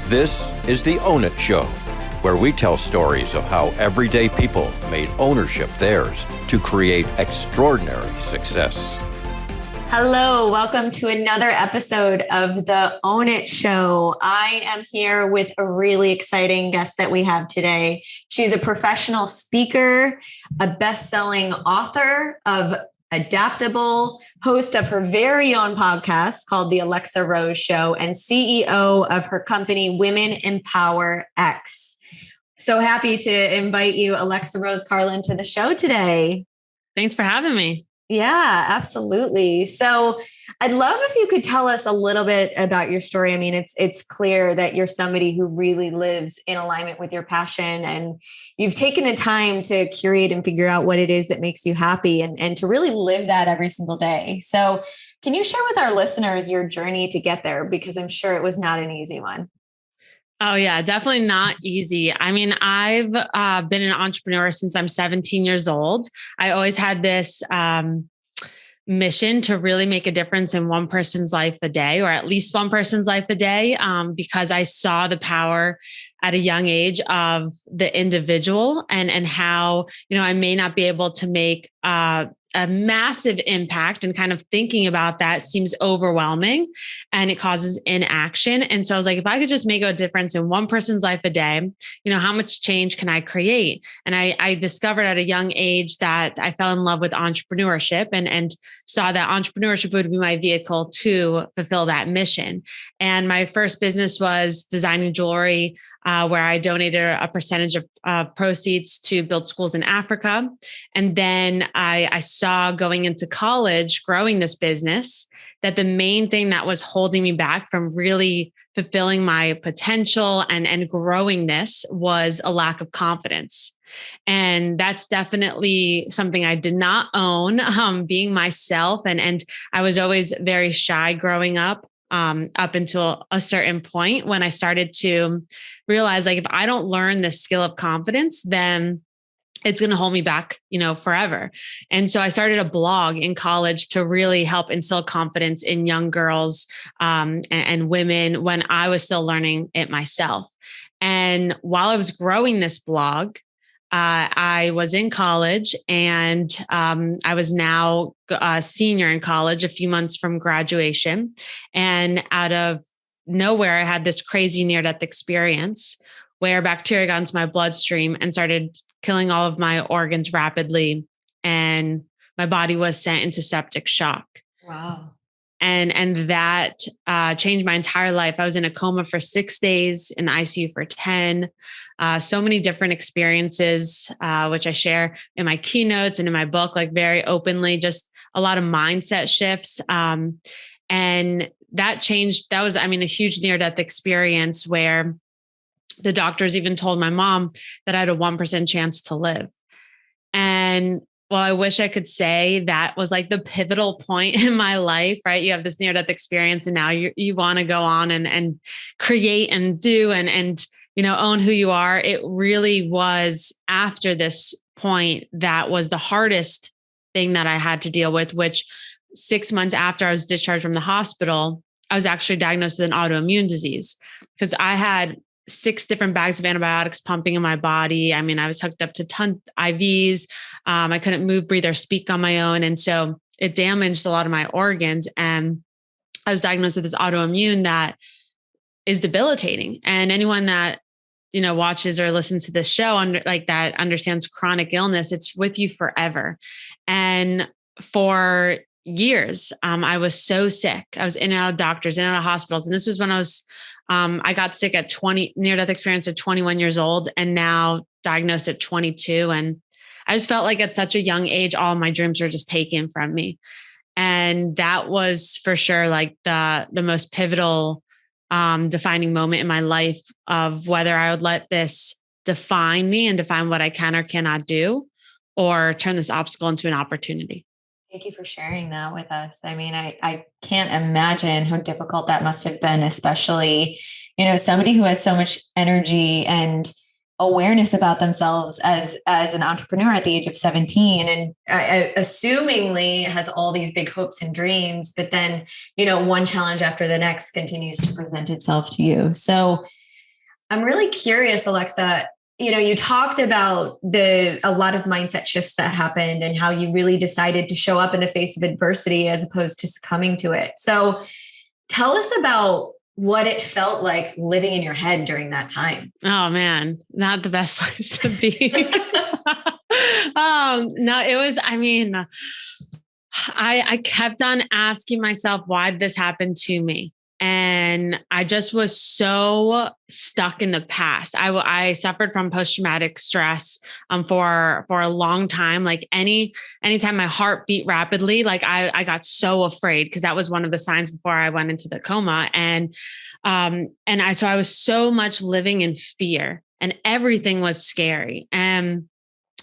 This is the Own It Show, where we tell stories of how everyday people made ownership theirs to create extraordinary success. Hello, welcome to another episode of the Own It Show. I am here with a really exciting guest that we have today. She's a professional speaker, a best-selling author of Adaptable, host of her very own podcast called The Alexa Rose Show, and CEO of her company, Women Empower X. So happy to invite you, Alexa Rose Carlin, to the show today. Thanks for having me. Yeah, absolutely. So I'd love if you could tell us a little bit about your story. I mean, it's clear that you're somebody who really lives in alignment with your passion, and you've taken the time to curate and figure out what it is that makes you happy and to really live that every single day. So can you share with our listeners your journey to get there? Because I'm sure it was not an easy one. Oh yeah, definitely not easy. I mean, I've been an entrepreneur since I'm 17 years old. I always had this mission to really make a difference in one person's life a day, or at least one person's life a day, because I saw the power at a young age of the individual and how, I may not be able to make a massive impact, and kind of thinking about that seems overwhelming and it causes inaction. And so I was like, if I could just make a difference in one person's life a day, how much change can I create? And I discovered at a young age that I fell in love with entrepreneurship and saw that entrepreneurship would be my vehicle to fulfill that mission. And my first business was designing jewelry, where I donated a percentage of proceeds to build schools in Africa. And then I saw going into college, growing this business, that the main thing that was holding me back from really fulfilling my potential and growing this was a lack of confidence. And that's definitely something I did not own, being myself. And I was always very shy growing up until a certain point when I started to realize, like, if I don't learn the skill of confidence, then it's going to hold me back, forever. And so I started a blog in college to really help instill confidence in young girls and women when I was still learning it myself. And while I was growing this blog, I was in college, and I was now a senior in college, a few months from graduation. And out of nowhere, I had this crazy near-death experience where bacteria got into my bloodstream and started killing all of my organs rapidly. And my body was sent into septic shock. Wow. And that changed my entire life. I was in a coma for 6 days, in the ICU for 10. So many different experiences, which I share in my keynotes and in my book, like very openly, just a lot of mindset shifts. And that changed. That was, a huge near-death experience where the doctors even told my mom that I had a 1% chance to live. And well, I wish I could say that was like the pivotal point in my life, right? You have this near-death experience, and now you want to go on and create and do and own who you are. It really was after this point that was the hardest thing that I had to deal with, which 6 months after I was discharged from the hospital, I was actually diagnosed with an autoimmune disease because I had 6 different bags of antibiotics pumping in my body. I was hooked up to ton IVs. I couldn't move, breathe, or speak on my own. And so it damaged a lot of my organs. And I was diagnosed with this autoimmune that is debilitating. And anyone that, watches or listens to this show that understands chronic illness, it's with you forever. And for years, I was so sick. I was in and out of doctors, in and out of hospitals. And this was when I got sick at 20, near-death experience at 21 years old, and now diagnosed at 22. And I just felt like at such a young age, all of my dreams were just taken from me. And that was for sure like the most pivotal, defining moment in my life of whether I would let this define me and define what I can or cannot do, or turn this obstacle into an opportunity. Thank you for sharing that with us. I can't imagine how difficult that must have been, especially, somebody who has so much energy and awareness about themselves as an entrepreneur at the age of 17, and assumingly has all these big hopes and dreams, but then, one challenge after the next continues to present itself to you. So I'm really curious, Alexa. You talked about a lot of mindset shifts that happened and how you really decided to show up in the face of adversity as opposed to succumbing to it. So tell us about what it felt like living in your head during that time. Oh man, not the best place to be. No, it was, I kept on asking myself, why did this happen to me? And I just was so stuck in the past. I suffered from post-traumatic stress for a long time. Like anytime my heart beat rapidly, like I got so afraid because that was one of the signs before I went into the coma. So I was so much living in fear and everything was scary. And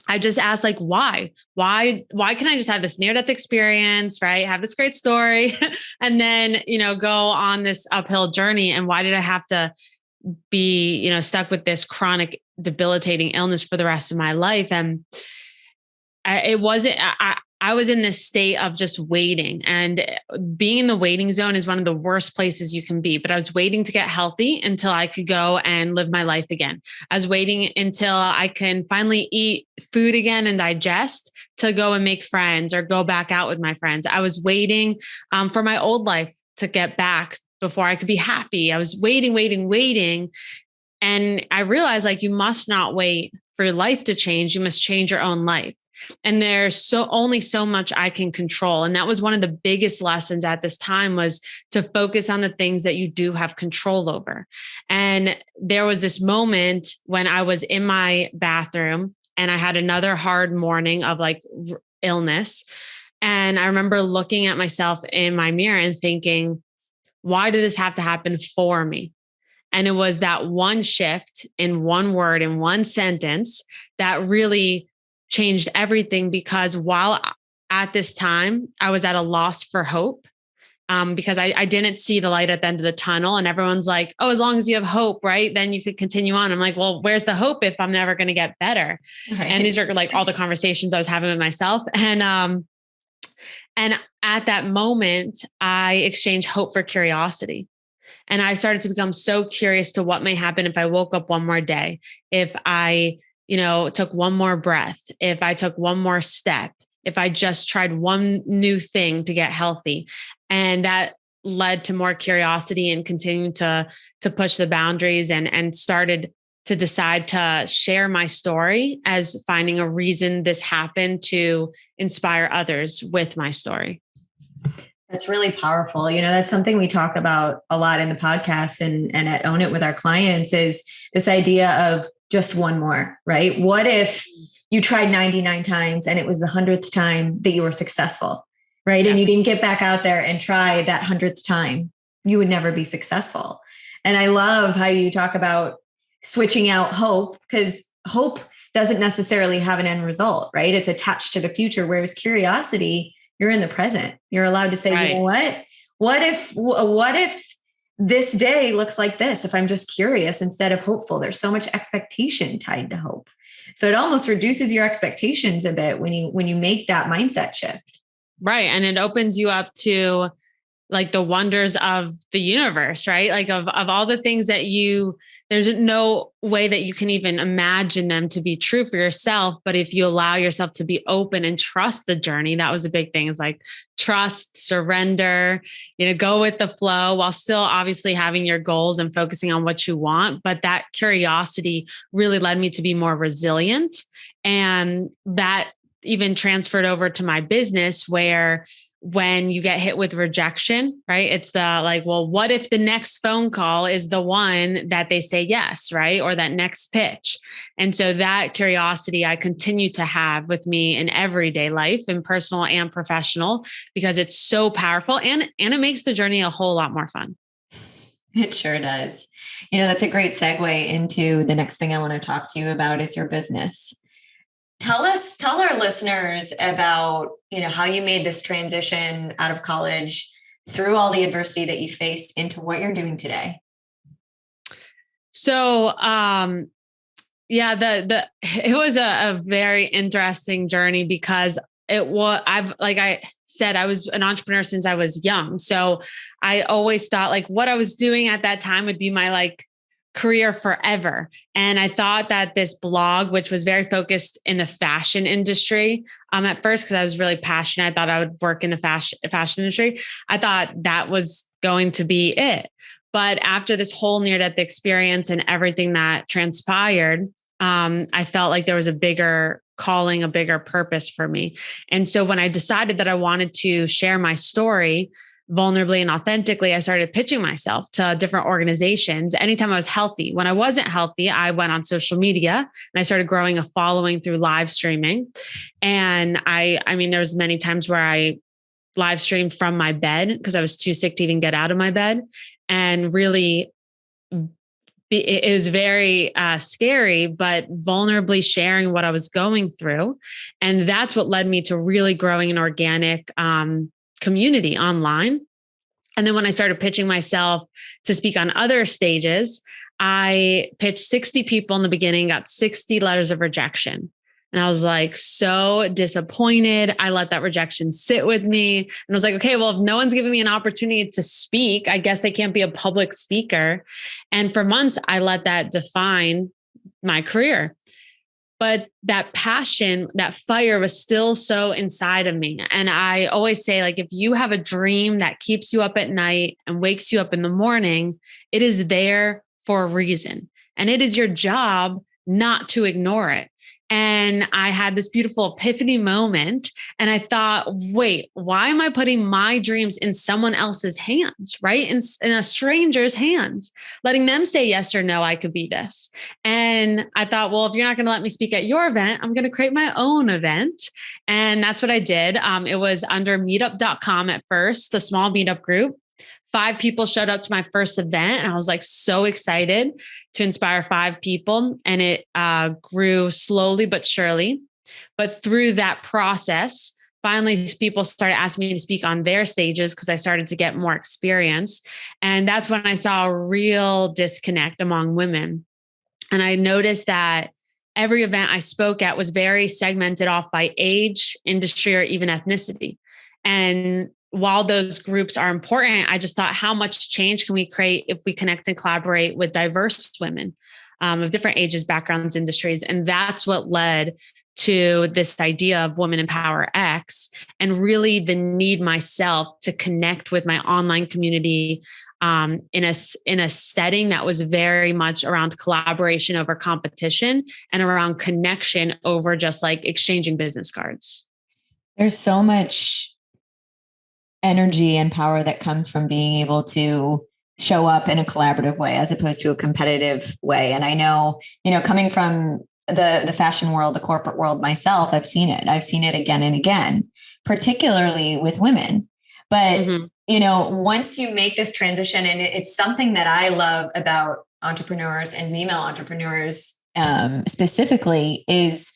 I just asked, like, why can I just have this near-death experience, right? Have this great story and then, go on this uphill journey. And why did I have to be, stuck with this chronic debilitating illness for the rest of my life? And I was in this state of just waiting, and being in the waiting zone is one of the worst places you can be. But I was waiting to get healthy until I could go and live my life again. I was waiting until I can finally eat food again and digest to go and make friends or go back out with my friends. I was waiting for my old life to get back before I could be happy. I was waiting. And I realized, like, you must not wait for your life to change. You must change your own life. And there's only so much I can control. And that was one of the biggest lessons at this time, was to focus on the things that you do have control over. And there was this moment when I was in my bathroom and I had another hard morning of like illness. And I remember looking at myself in my mirror and thinking, why did this have to happen for me? And it was that one shift in one word, in one sentence, that really changed everything. Because while at this time, I was at a loss for hope, because I didn't see the light at the end of the tunnel. And everyone's like, oh, as long as you have hope, right, then you could continue on. I'm like, well, where's the hope if I'm never going to get better? Right. And these are like all the conversations I was having with myself. And at that moment, I exchanged hope for curiosity. And I started to become so curious to what may happen if I woke up one more day, if I took one more breath, if I took one more step, if I just tried one new thing to get healthy. And that led to more curiosity and continuing to push the boundaries, and started to decide to share my story as finding a reason this happened to inspire others with my story. That's really powerful. That's something we talk about a lot in the podcast and at Own It with our clients, is this idea of just one more, right? What if you tried 99 times and it was the 100th time that you were successful, right? Yes. And you didn't get back out there and try that 100th time, you would never be successful. And I love how you talk about switching out hope, because hope doesn't necessarily have an end result, right? It's attached to the future. Whereas curiosity, you're in the present. You're allowed to say, right, you know what if this day looks like this? If I'm just curious instead of hopeful, there's so much expectation tied to hope. So it almost reduces your expectations a bit when you make that mindset shift. Right. And it opens you up to like the wonders of the universe, right? Like of all the things that there's no way that you can even imagine them to be true for yourself. But if you allow yourself to be open and trust the journey, that was a big thing, is like trust, surrender, go with the flow while still obviously having your goals and focusing on what you want. But that curiosity really led me to be more resilient. And that even transferred over to my business, where when you get hit with rejection, right? It's the like, well, what if the next phone call is the one that they say yes, right? Or that next pitch. And so that curiosity I continue to have with me in everyday life, in personal and professional, because it's so powerful and it makes the journey a whole lot more fun. It sure does. That's a great segue into the next thing I want to talk to you about, is your business. Tell our listeners about, how you made this transition out of college through all the adversity that you faced into what you're doing today. So, it was a very interesting journey, because like I said, I was an entrepreneur since I was young. So I always thought like what I was doing at that time would be my like career forever. And I thought that this blog, which was very focused in the fashion industry, at first, because I was really passionate, I thought I would work in the fashion industry. I thought that was going to be it. But after this whole near-death experience and everything that transpired, I felt like there was a bigger calling, a bigger purpose for me. And so when I decided that I wanted to share my story vulnerably and authentically, I started pitching myself to different organizations anytime I was healthy. When I wasn't healthy, I went on social media and I started growing a following through live streaming. And I mean, there was many times where I live streamed from my bed because I was too sick to even get out of my bed. And really, it was very scary, but vulnerably sharing what I was going through. And that's what led me to really growing an organic community online. And then when I started pitching myself to speak on other stages, I pitched 60 people in the beginning, got 60 letters of rejection. And I was like, so disappointed. I let that rejection sit with me. And I was like, okay, well, if no one's giving me an opportunity to speak, I guess I can't be a public speaker. And for months, I let that define my career. But that passion, that fire was still so inside of me. And I always say, like, if you have a dream that keeps you up at night and wakes you up in the morning, it is there for a reason. And it is your job not to ignore it. And I had this beautiful epiphany moment. And I thought, wait, why am I putting my dreams in someone else's hands, right? In a stranger's hands, letting them say yes or no, I could be this. And I thought, well, if you're not going to let me speak at your event, I'm going to create my own event. And that's what I did. It was under meetup.com at first, the small meetup group. 5 people showed up to my first event and I was like so excited to inspire 5 people. And it grew slowly but surely. But through that process, finally, people started asking me to speak on their stages because I started to get more experience. And that's when I saw a real disconnect among women. And I noticed that every event I spoke at was very segmented off by age, industry, or even ethnicity. And while those groups are important, I just thought, how much change can we create if we connect and collaborate with diverse women of different ages, backgrounds, industries? And that's what led to this idea of Women in Power X, and really the need myself to connect with my online community in a setting that was very much around collaboration over competition and around connection over just like exchanging business cards. There's so much energy and power that comes from being able to show up in a collaborative way as opposed to a competitive way. And I know, coming from the fashion world, the corporate world myself, I've seen it again and again, particularly with women. But, once you make this transition, and it's something that I love about entrepreneurs and female entrepreneurs specifically, is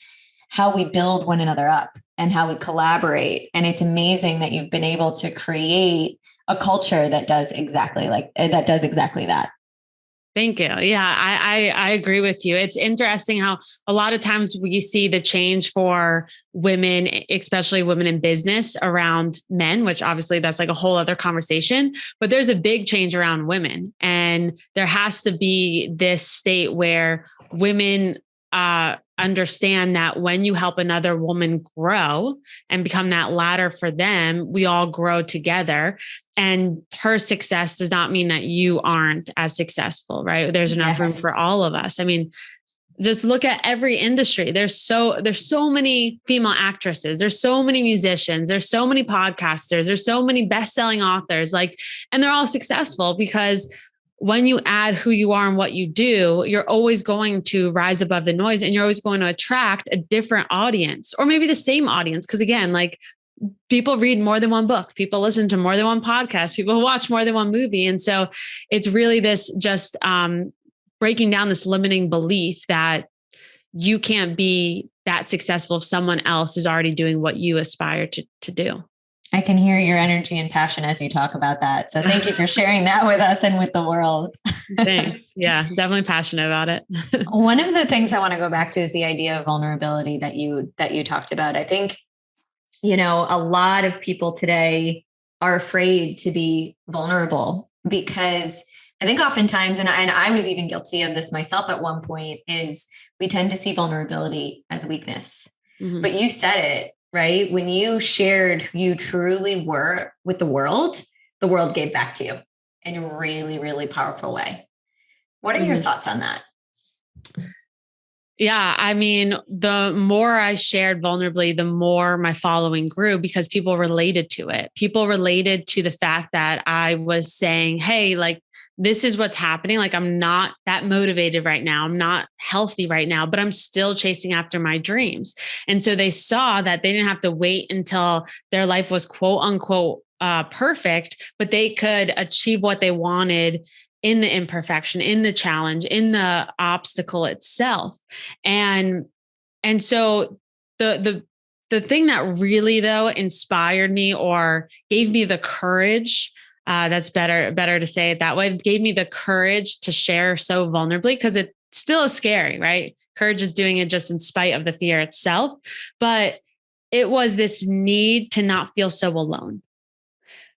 how we build one another up and how we collaborate. And it's amazing that you've been able to create a culture that does exactly that. Thank you. Yeah, I agree with you. It's interesting how a lot of times we see the change for women, especially women in business, around men, which obviously that's like a whole other conversation, but there's a big change around women. And there has to be this state where women understand that when you help another woman grow and become that ladder for them, we all grow together. And her success does not mean that you aren't as successful, right? There's enough room for all of us. I mean, just look at every industry. There's so many female actresses. There's so many musicians. There's so many podcasters. There's so many best-selling authors, and they're all successful because when you add who you are and what you do, you're always going to rise above the noise, and you're always going to attract a different audience, or maybe the same audience. Because again, people read more than one book, people listen to more than one podcast, people watch more than one movie. And so it's really this just breaking down this limiting belief that you can't be that successful if someone else is already doing what you aspire to do. I can hear your energy and passion as you talk about that. So thank you for sharing that with us and with the world. Thanks. Yeah, definitely passionate about it. One of the things I want to go back to is the idea of vulnerability that you talked about. I think, a lot of people today are afraid to be vulnerable because I think oftentimes, and I was even guilty of this myself at one point, is we tend to see vulnerability as weakness. Mm-hmm. But you said it, right? When you shared who you truly were with the world gave back to you in a really, really powerful way. What are your thoughts on that? Yeah. I mean, the more I shared vulnerably, the more my following grew because people related to it. People related to the fact that I was saying, hey, like, this is what's happening. Like, I'm not that motivated right now. I'm not healthy right now, but I'm still chasing after my dreams. And so they saw that they didn't have to wait until their life was quote unquote perfect, but they could achieve what they wanted in the imperfection, in the challenge, in the obstacle itself. And so the thing that really though inspired me or gave me the courage, that's better to say it that way, gave me the courage to share so vulnerably, because it still is scary, right? Courage is doing it just in spite of the fear itself. But it was this need to not feel so alone.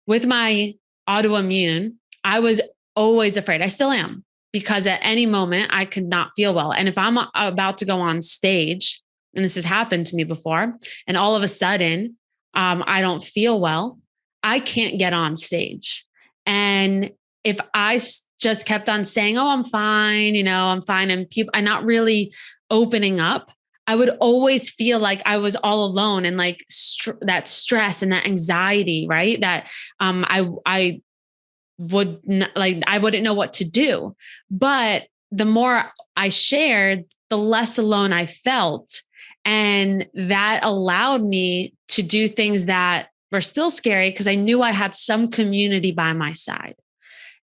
With my autoimmune, I was always afraid. I still am, because at any moment I could not feel well. And if I'm about to go on stage, and this has happened to me before, and all of a sudden I don't feel well, I can't get on stage. And if I just kept on saying, oh, I'm fine, I'm fine, and people are not really opening up, I would always feel like I was all alone, and like that stress and that anxiety, right? That I wouldn't know what to do. But the more I shared, the less alone I felt. And that allowed me to do things that were still scary because I knew I had some community by my side.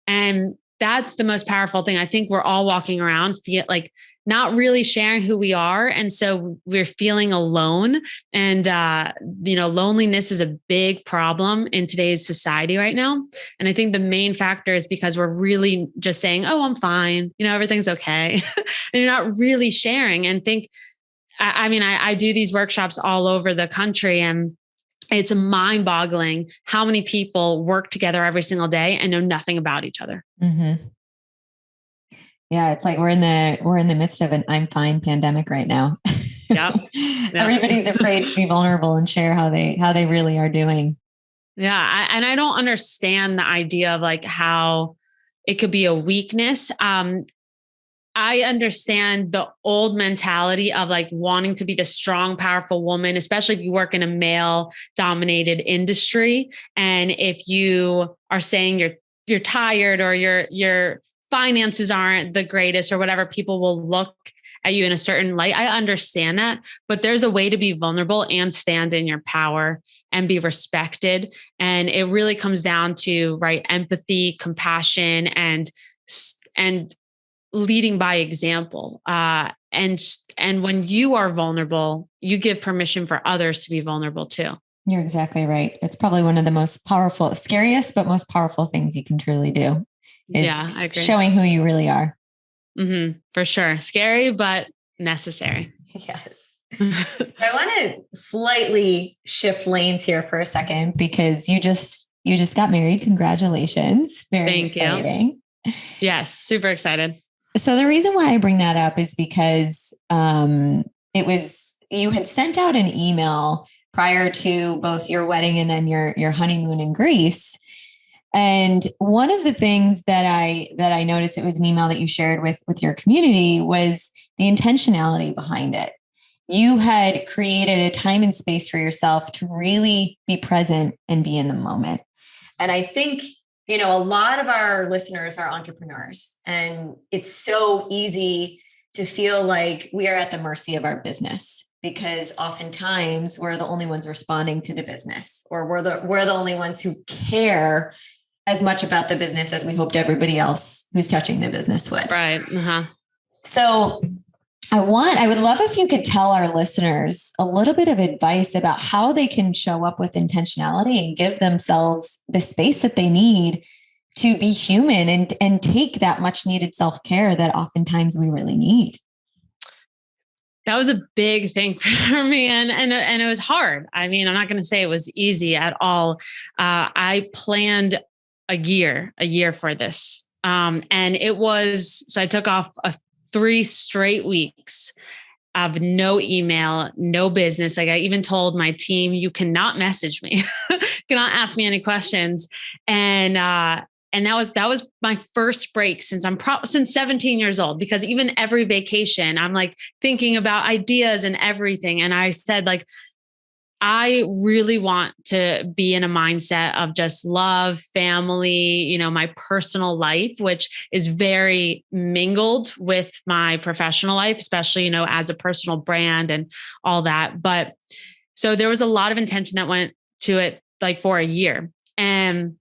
And that's the most powerful thing. I think we're all walking around like not really sharing who we are. And so we're feeling alone. And, loneliness is a big problem in today's society right now. And I think the main factor is because we're really just saying, oh, I'm fine, everything's okay. And you're not really sharing. And I do these workshops all over the country, and it's mind-boggling how many people work together every single day and know nothing about each other. Mm-hmm. Yeah, it's like we're in the midst of an I'm fine pandemic right now. Yep. Everybody's afraid to be vulnerable and share how they really are doing. Yeah, I don't understand the idea of like how it could be a weakness. I understand the old mentality of like wanting to be the strong, powerful woman, especially if you work in a male dominated industry. And if you are saying you're tired or your finances aren't the greatest or whatever, people will look at you in a certain light. I understand that, but there's a way to be vulnerable and stand in your power and be respected. And it really comes down to empathy, compassion, and leading by example. And when you are vulnerable, you give permission for others to be vulnerable too. You're exactly right. It's probably one of the most powerful, scariest, but most powerful things you can truly do. Yeah, I agree. Showing who you really are. Mm-hmm, for sure. Scary, but necessary. Yes. I want to slightly shift lanes here for a second, because you just got married. Congratulations. Very exciting. You. Yes. Super excited. So the reason why I bring that up is because you had sent out an email prior to both your wedding and then your honeymoon in Greece. And one of the things that I noticed, it was an email that you shared with your community, was the intentionality behind it. You had created a time and space for yourself to really be present and be in the moment. And I think, a lot of our listeners are entrepreneurs, and it's so easy to feel like we are at the mercy of our business, because oftentimes we're the only ones responding to the business, or we're the only ones who care as much about the business as we hoped everybody else who's touching the business would. Right. Uh-huh. So I would love if you could tell our listeners a little bit of advice about how they can show up with intentionality and give themselves the space that they need to be human and take that much needed self-care that oftentimes we really need. That was a big thing for me. And it was hard. I mean, I'm not going to say it was easy at all. I planned a year for this. And so I took off 3 straight weeks of no email, no business. Like I even told my team, you cannot message me, cannot ask me any questions. And that was my first break since since 17 years old, because even every vacation, I'm like thinking about ideas and everything. And I said, like, I really want to be in a mindset of just love, family, my personal life, which is very mingled with my professional life, especially, as a personal brand and all that. But so there was a lot of intention that went to it, like for a year. And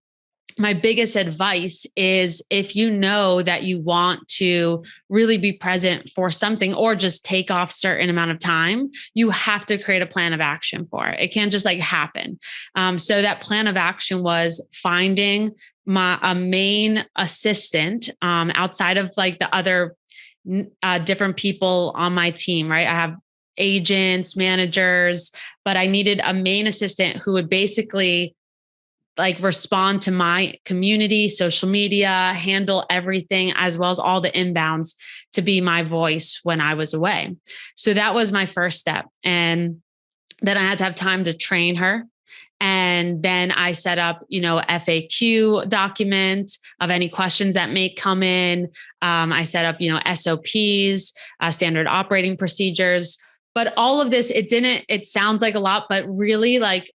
my biggest advice is, if you know that you want to really be present for something or just take off certain amount of time, you have to create a plan of action for it. It can't just like happen. So that plan of action was finding a main assistant outside of like the other different people on my team, right? I have agents, managers, but I needed a main assistant who would basically like respond to my community, social media, handle everything, as well as all the inbounds, to be my voice when I was away. So that was my first step. And then I had to have time to train her. And then I set up, FAQ document of any questions that may come in. I set up, SOPs, standard operating procedures. But all of this, it sounds like a lot, but really, like,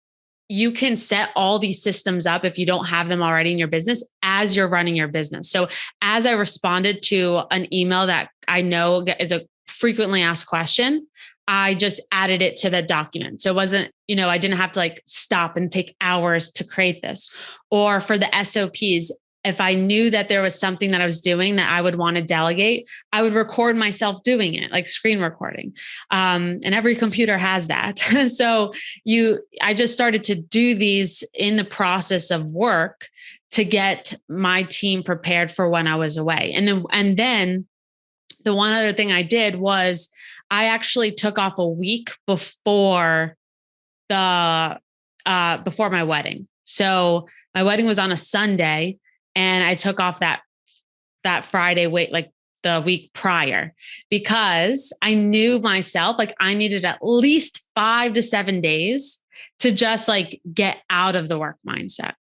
you can set all these systems up if you don't have them already in your business as you're running your business. So as I responded to an email that I know is a frequently asked question, I just added it to the document. So it wasn't, I didn't have to like stop and take hours to create this. Or for the SOPs, if I knew that there was something that I was doing that I would want to delegate, I would record myself doing it, like screen recording. And every computer has that. So I just started to do these in the process of work to get my team prepared for when I was away. And then the one other thing I did was I actually took off a week before my wedding. So my wedding was on a Sunday, and I took off that Friday, like the week prior, because I knew myself, like I needed at least 5 to 7 days to just like get out of the work mindset.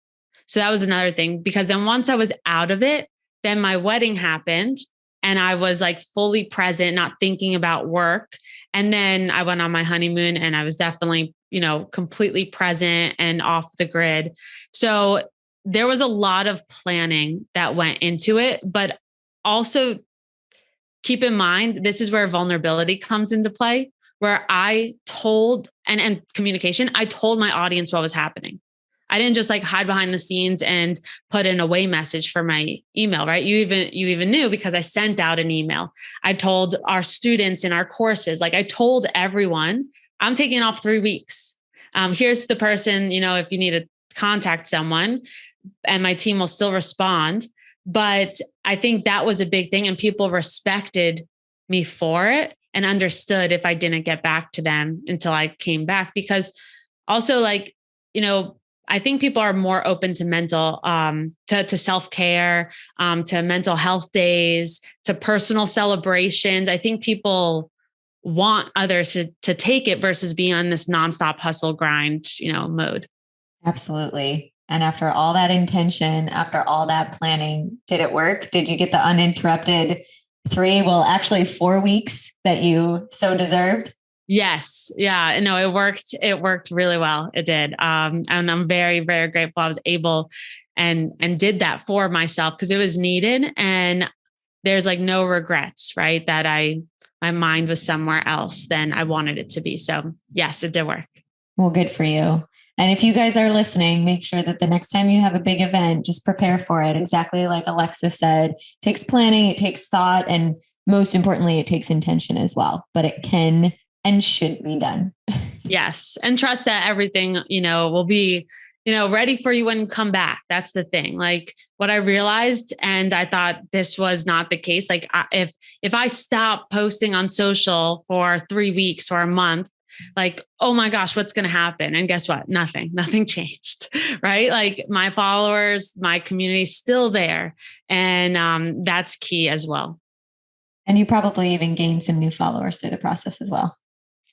So that was another thing, because then once I was out of it, then my wedding happened and I was like fully present, not thinking about work. And then I went on my honeymoon and I was definitely, completely present and off the grid. So there was a lot of planning that went into it, but also keep in mind, this is where vulnerability comes into play, where I told, and communication, I told my audience what was happening. I didn't just like hide behind the scenes and put an away message for my email, right? You even knew, because I sent out an email. I told our students in our courses, like I told everyone, I'm taking off 3 weeks. Here's the person, if you need to contact someone, and my team will still respond. But I think that was a big thing, and people respected me for it and understood if I didn't get back to them until I came back. Because also, like, I think people are more open to mental, to self-care, to mental health days, to personal celebrations. I think people want others to take it versus being on this nonstop hustle grind, mode. Absolutely. And after all that intention, after all that planning, did it work? Did you get the uninterrupted 4 weeks that you so deserved? Yes. Yeah. No, it worked. It worked really well. It did. And I'm very, very grateful I was able and did that for myself, because it was needed. And there's like no regrets, right? That my mind was somewhere else than I wanted it to be. So yes, it did work. Well, good for you. And if you guys are listening, make sure that the next time you have a big event, just prepare for it. Exactly like Alexa said, it takes planning, it takes thought, and most importantly, it takes intention as well. But it can and should be done. Yes. And trust that everything, will be, ready for you when you come back. That's the thing. Like what I realized, and I thought this was not the case. Like if I stop posting on social for 3 weeks or a month, like, oh my gosh, what's going to happen? And guess what? Nothing changed, right? Like my followers, my community is still there. And that's key as well. And you probably even gained some new followers through the process as well.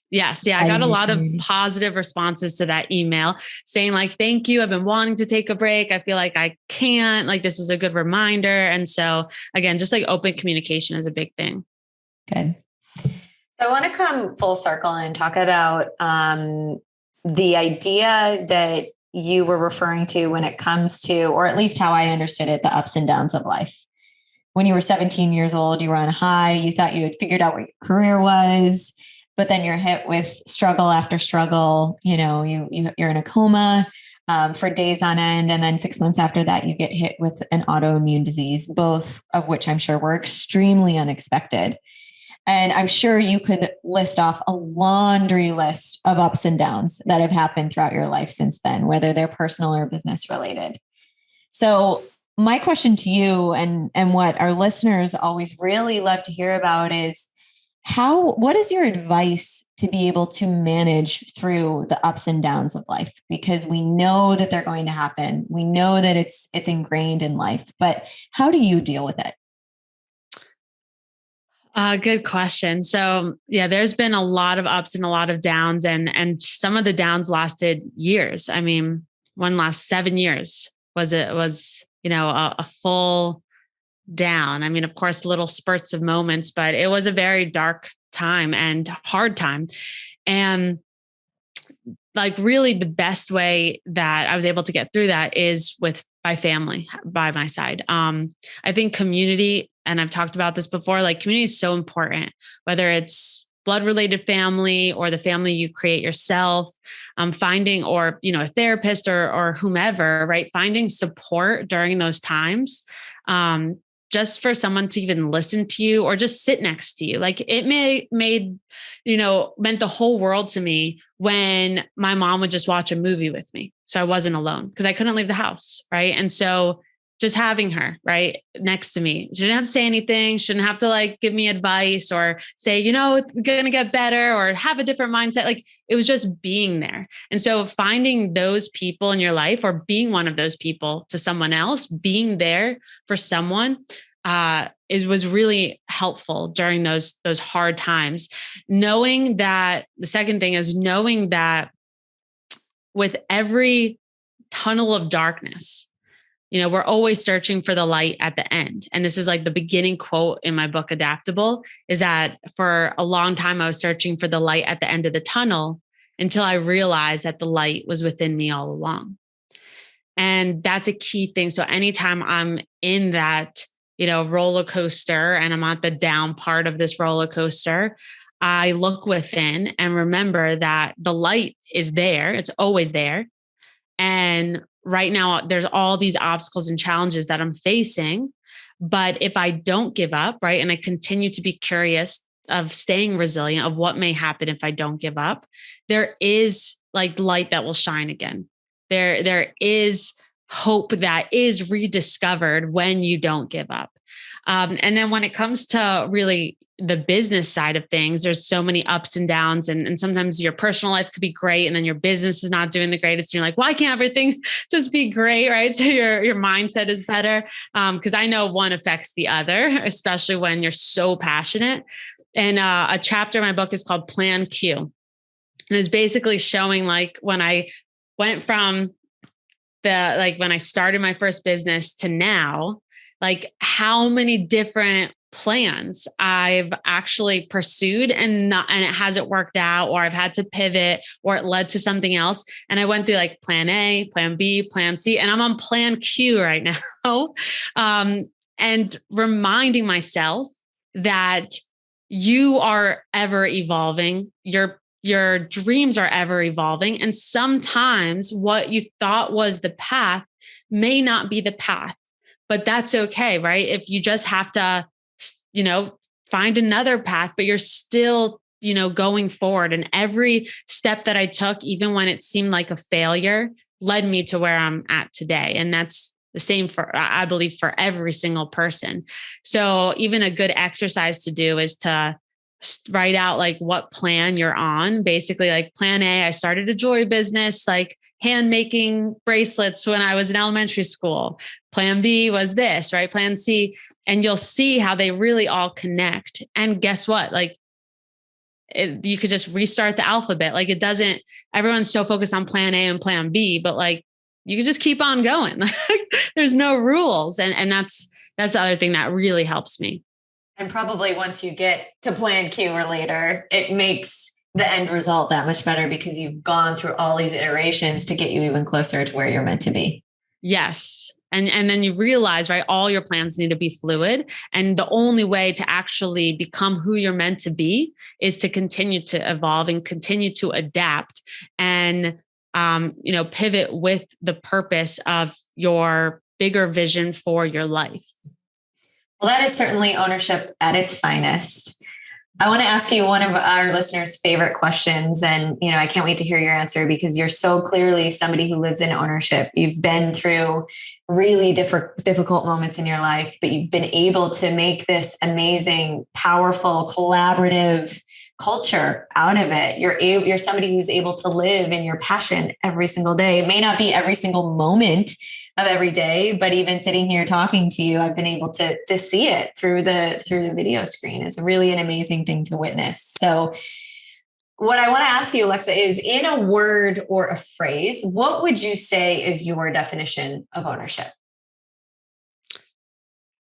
Yes. Yeah. I got a lot of positive responses to that email saying like, thank you. I've been wanting to take a break. I feel like I can't, like, this is a good reminder. And so again, just like open communication is a big thing. Good. So I want to come full circle and talk about the idea that you were referring to when it comes to, or at least how I understood it, the ups and downs of life. When you were 17 years old, you were on a high, you thought you had figured out what your career was, but then you're hit with struggle after struggle. You know, you're in a coma for days on end. And then 6 months after that, you get hit with an autoimmune disease, both of which I'm sure were extremely unexpected. And I'm sure you could list off a laundry list of ups and downs that have happened throughout your life since then, whether they're personal or business related. So my question to you and what our listeners always really love to hear about is what is your advice to be able to manage through the ups and downs of life? Because we know that they're going to happen. We know that it's ingrained in life, but how do you deal with it? Good question. So yeah, there's been a lot of ups and a lot of downs, and some of the downs lasted years. I mean, one last 7 years was a full down. I mean, of course, little spurts of moments, but it was a very dark time and hard time. And like really the best way that I was able to get through that is with my family by my side. I think community, and I've talked about this before, like community is so important, whether it's blood related family or the family you create yourself, finding, or, a therapist or whomever, right? Finding support during those times. Just for someone to even listen to you or just sit next to you. Like it meant the whole world to me when my mom would just watch a movie with me. So I wasn't alone because I couldn't leave the house. Right. And so just having her right next to me, she didn't have to say anything. She didn't have to like give me advice or say, it's going to get better or have a different mindset. Like it was just being there. And so finding those people in your life or being one of those people to someone else, being there for someone was really helpful during those hard times. Knowing that the second thing is knowing that with every tunnel of darkness, we're always searching for the light at the end. And this is like the beginning quote in my book, Adaptable, is that for a long time, I was searching for the light at the end of the tunnel until I realized that the light was within me all along. And that's a key thing. So anytime I'm in that, roller coaster and I'm at the down part of this roller coaster, I look within and remember that the light is there. It's always there. And right now, there's all these obstacles and challenges that I'm facing. But if I don't give up, right, and I continue to be curious of staying resilient of what may happen if I don't give up, there is like light that will shine again. There is hope that is rediscovered when you don't give up. And then when it comes to really the business side of things, there's so many ups and downs, and sometimes your personal life could be great and then your business is not doing the greatest. And you're like, why can't everything just be great? Right. So your mindset is better. Cause I know one affects the other, especially when you're so passionate. And a chapter in my book is called Plan Q. And it's basically showing like when I went from when I started my first business to now, like how many different plans I've actually pursued and it hasn't worked out, or I've had to pivot, or it led to something else. And I went through like plan A, plan B, plan C, and I'm on plan Q right now. And reminding myself that you are ever evolving. Your dreams are ever evolving. And sometimes what you thought was the path may not be the path, but that's okay, right? If you just have to, find another path, but you're still, going forward. And every step that I took, even when it seemed like a failure, led me to where I'm at today. And that's the same I believe, for every single person. So even a good exercise to do is to write out like what plan you're on. Basically, like plan A, I started a jewelry business, like hand making bracelets when I was in elementary school. Plan B was this, right? Plan C. And you'll see how they really all connect. And guess what? Like you could just restart the alphabet. Like everyone's so focused on plan A and plan B, but like you can just keep on going. There's no rules. And that's the other thing that really helps me. And probably once you get to plan Q or later, it makes the end result that much better because you've gone through all these iterations to get you even closer to where you're meant to be. Yes. And then you realize, right, all your plans need to be fluid. And the only way to actually become who you're meant to be is to continue to evolve and continue to adapt and, pivot with the purpose of your bigger vision for your life. Well, that is certainly ownership at its finest. I want to ask you one of our listeners' favorite questions. And, I can't wait to hear your answer because you're so clearly somebody who lives in ownership. You've been through really difficult moments in your life, but you've been able to make this amazing, powerful, collaborative culture out of it. You're somebody who's able to live in your passion every single day. It may not be every single moment of every day, but even sitting here talking to you, I've been able to see it through the video screen. It's really an amazing thing to witness. So what I want to ask you, Alexa, is in a word or a phrase, what would you say is your definition of ownership?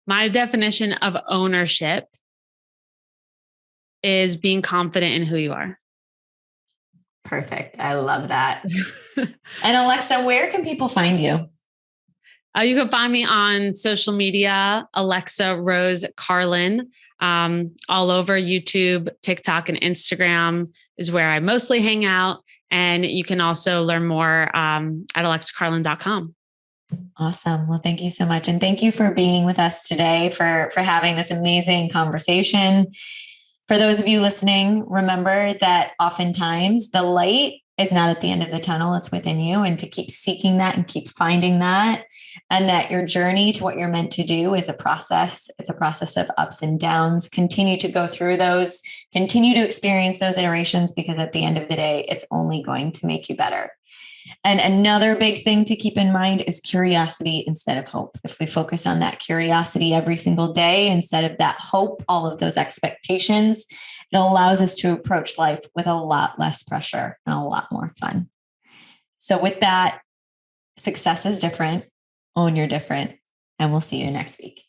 My definition of ownership is being confident in who you are. Perfect. I love that. And Alexa, where can people find you? You can find me on social media, Alexa Rose Carlin, all over YouTube, TikTok, and Instagram is where I mostly hang out. And you can also learn more at alexacarlin.com. Awesome. Well, thank you so much. And thank you for being with us today, for having this amazing conversation. For those of you listening, remember that oftentimes the light is not at the end of the tunnel, it's within you, and to keep seeking that and keep finding that, and that your journey to what you're meant to do is a process. It's a process of ups and downs. Continue to go through those, continue to experience those iterations, because at the end of the day, it's only going to make you better. And another big thing to keep in mind is curiosity instead of hope. If we focus on that curiosity every single day instead of that hope, all of those expectations, it allows us to approach life with a lot less pressure and a lot more fun. So with that, success is different, own your different, and we'll see you next week.